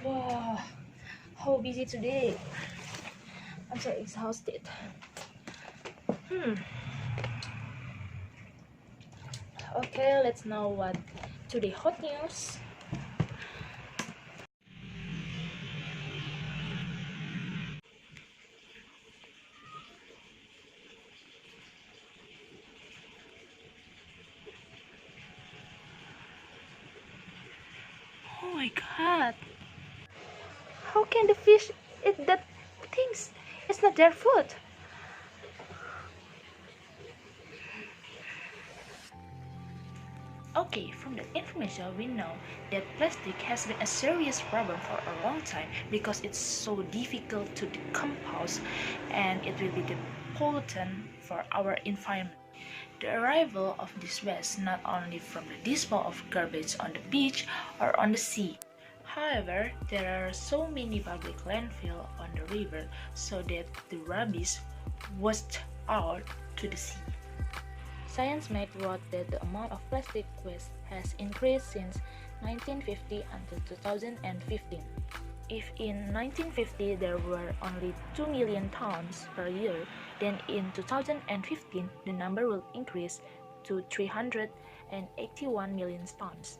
Wow, how busy today. I'm so exhausted. Hmm. Okay, let's know what today hot news. Oh my god. How can the fish eat that things? It's not their food. Okay, from the information we know that plastic has been a serious problem for a long time because it's so difficult to decompose and it will be the pollutant for our environment. The arrival of this waste not only from the disposal of garbage on the beach or on the sea. However, there are so many public landfills on the river so that the rubbish washed out to the sea. ScienceMate wrote that the amount of plastic waste has increased since 1950 until 2015. If in 1950 there were only 2 million tons per year, then in 2015 the number will increase to 381 million tons.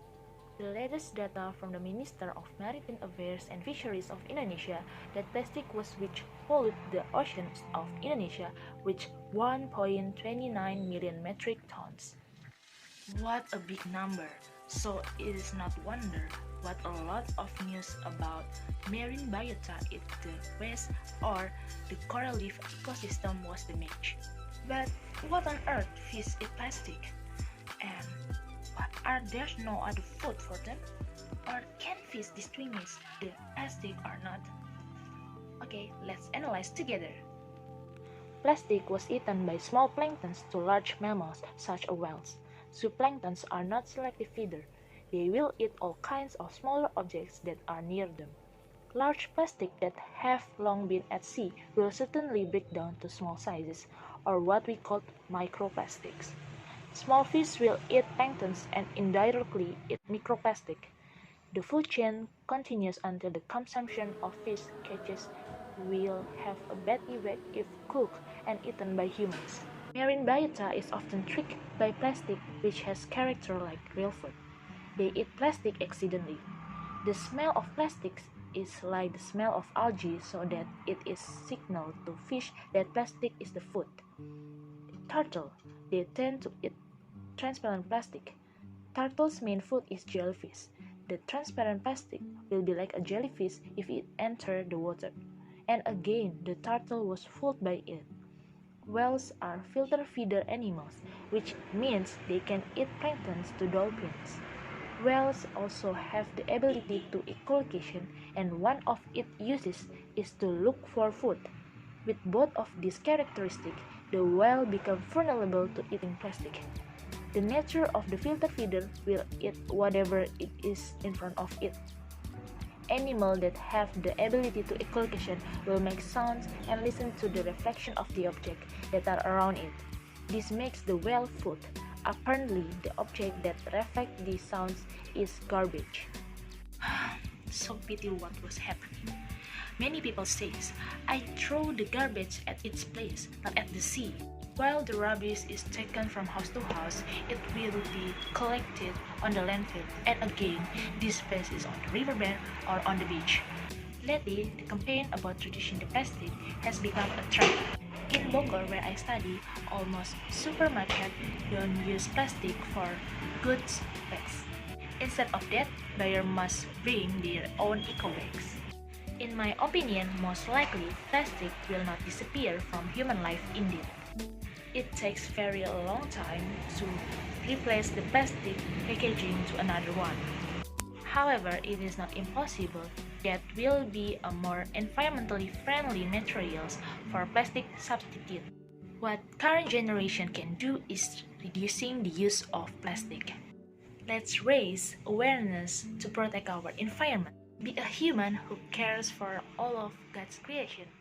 The latest data from the Minister of Maritime Affairs and Fisheries of Indonesia that plastic waste which pollute the oceans of Indonesia reached 1.29 million metric tons. What a big number! So it is not wonder what a lot of news about marine biota eat the waste or the coral reef ecosystem was damaged. But what on earth fish eat plastic? And are there no other food for them? Or can fish distinguish the plastic or not? Okay, let's analyze together. Plastic was eaten by small planktons to large mammals such as whales. Zooplanktons are not selective feeders. They will eat all kinds of smaller objects that are near them. Large plastic that have long been at sea will certainly break down to small sizes, or what we call microplastics. Small fish will eat planktons and indirectly eat microplastic. The food chain continues until the consumption of fish catches will have a bad effect if cooked and eaten by humans. Marine biota is often tricked by plastic which has character like real food. They eat plastic accidentally. The smell of plastics is like the smell of algae so that it is signal to fish that plastic is the food. Turtle, they tend to eat transparent plastic. Turtle's main food is jellyfish. The transparent plastic will be like a jellyfish if it enters the water. And again, the turtle was fooled by it. Whales are filter feeder animals, which means they can eat plankton to dolphins. Whales also have the ability to echolocation, and one of its uses is to look for food. With both of these characteristics, the whale becomes vulnerable to eating plastic. The nature of the filter feeder will eat whatever it is in front of it. Animals that have the ability to echolocation will make sounds and listen to the reflection of the object that are around it. This makes the whale food. Apparently, the object that reflects these sounds is garbage. So pity what was happening. Many people say, I throw the garbage at its place, not at the sea. While the rubbish is taken from house to house, it will be collected on the landfill, and again, this place is on the riverbank or on the beach. Lately, the campaign about reducing the plastic has become a trend. In Bogor, where I study, almost supermarkets don't use plastic for goods bags. Instead of that, buyers must bring their own eco bags. In my opinion, most likely, plastic will not disappear from human life indeed. It takes very a long time to replace the plastic packaging to another one. However, it is not impossible. There will be a more environmentally friendly materials for plastic substitute. What current generation can do is reducing the use of plastic. Let's raise awareness to protect our environment. Be a human who cares for all of God's creation.